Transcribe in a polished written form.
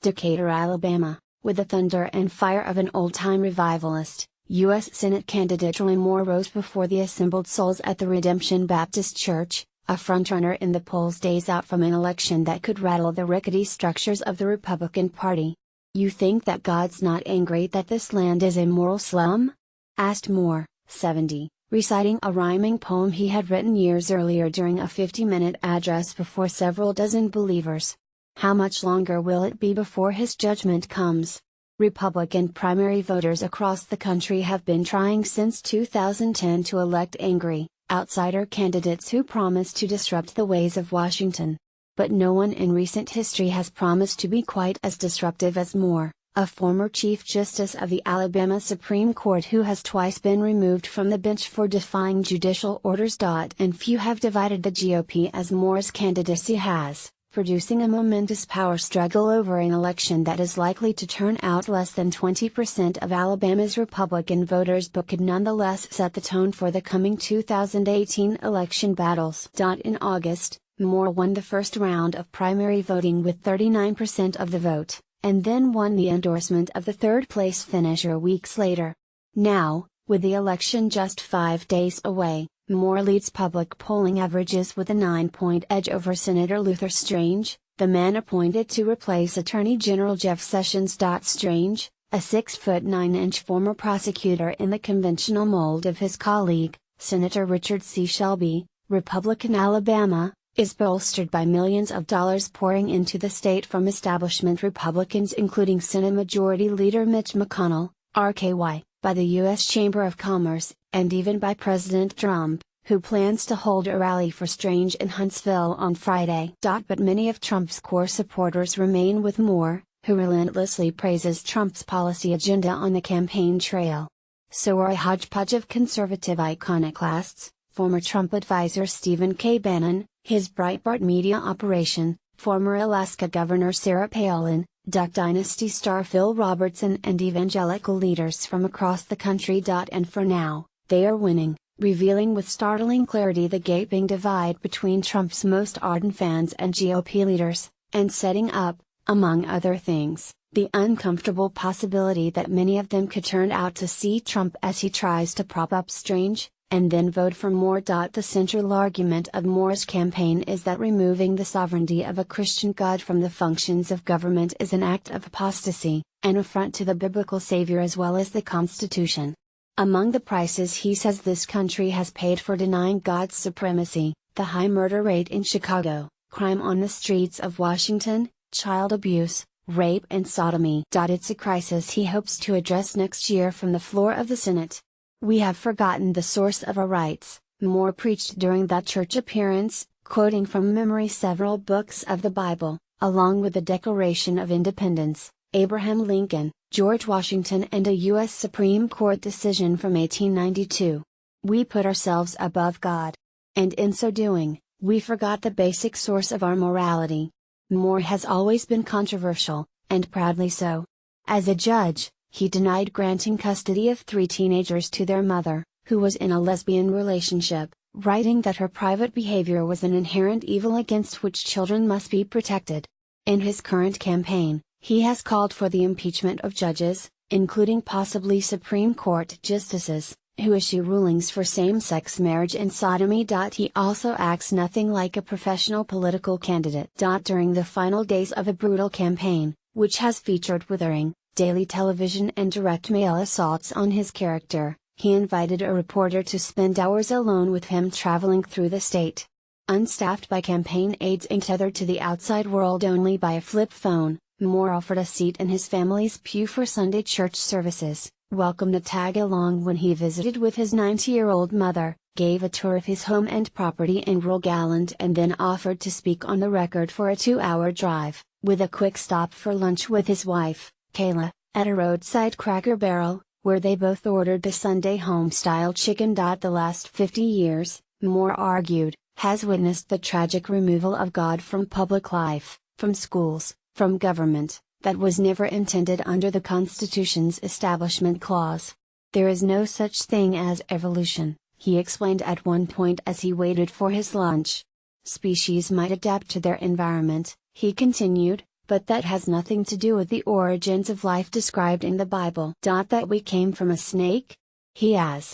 Decatur, Alabama, with the thunder and fire of an old-time revivalist, U.S. Senate candidate Roy Moore rose before the assembled souls at the Redemption Baptist Church, a frontrunner in the polls days out from an election that could rattle the rickety structures of the Republican Party. "You think that God's not angry that this land is a moral slum?" asked Moore, 70, reciting a rhyming poem he had written years earlier during a 50-minute address before several dozen believers. How much longer will it be before his judgment comes? Republican primary voters across the country have been trying since 2010 to elect angry, outsider candidates who promise to disrupt the ways of Washington. But no one in recent history has promised to be quite as disruptive as Moore, a former Chief Justice of the Alabama Supreme Court who has twice been removed from the bench for defying judicial orders. And few have divided the GOP as Moore's candidacy has, producing a momentous power struggle over an election that is likely to turn out less than 20% of Alabama's Republican voters but could nonetheless set the tone for the coming 2018 election battles. In August, Moore won the first round of primary voting with 39% of the vote, and then won the endorsement of the third-place finisher weeks later. Now, with the election just 5 days away, Moore leads public polling averages with a 9-point edge over Senator Luther Strange, the man appointed to replace Attorney General Jeff Sessions. Strange, a 6'9" former prosecutor in the conventional mold of his colleague, Senator Richard C. Shelby, Republican Alabama, is bolstered by millions of dollars pouring into the state from establishment Republicans including Senate Majority Leader Mitch McConnell, RKY, by the U.S. Chamber of Commerce, and even by President Trump, who plans to hold a rally for Strange in Huntsville on Friday. But many of Trump's core supporters remain with Moore, who relentlessly praises Trump's policy agenda on the campaign trail. So are a hodgepodge of conservative iconoclasts, former Trump advisor Stephen K. Bannon, his Breitbart media operation, former Alaska Governor Sarah Palin, Duck Dynasty star Phil Robertson, and evangelical leaders from across the country. And for now, they are winning, revealing with startling clarity the gaping divide between Trump's most ardent fans and GOP leaders, and setting up, among other things, the uncomfortable possibility that many of them could turn out to see Trump as he tries to prop up Strange, and then vote for Moore. The central argument of Moore's campaign is that removing the sovereignty of a Christian God from the functions of government is an act of apostasy, an affront to the biblical Savior as well as the Constitution. Among the prices he says this country has paid for denying God's supremacy, the high murder rate in Chicago, crime on the streets of Washington, child abuse, rape and sodomy. It's a crisis he hopes to address next year from the floor of the Senate. "We have forgotten the source of our rights," Moore preached during that church appearance, quoting from memory several books of the Bible, along with the Declaration of Independence, Abraham Lincoln, George Washington, and a U.S. Supreme Court decision from 1892. "We put ourselves above God. And in so doing, we forgot the basic source of our morality." Moore has always been controversial, and proudly so. As a judge, he denied granting custody of 3 teenagers to their mother, who was in a lesbian relationship, writing that her private behavior was an inherent evil against which children must be protected. In his current campaign, he has called for the impeachment of judges, including possibly Supreme Court justices, who issue rulings for same-sex marriage and sodomy. He also acts nothing like a professional political candidate. During the final days of a brutal campaign, which has featured withering, daily television and direct mail assaults on his character, he invited a reporter to spend hours alone with him traveling through the state. Unstaffed by campaign aides and tethered to the outside world only by a flip phone, Moore offered a seat in his family's pew for Sunday church services, welcomed a tag along when he visited with his 90-year-old mother, gave a tour of his home and property in Rogaland, and then offered to speak on the record for a 2-hour drive, with a quick stop for lunch with his wife, Kayla, at a roadside Cracker Barrel, where they both ordered the Sunday home-style chicken. The last 50 years, Moore argued, has witnessed the tragic removal of God from public life, from schools, from government, that was never intended under the Constitution's Establishment Clause. "There is no such thing as evolution," he explained at one point as he waited for his lunch. "Species might adapt to their environment," he continued, But that has nothing to do with the origins of life described in the Bible. That we came from a snake? He has.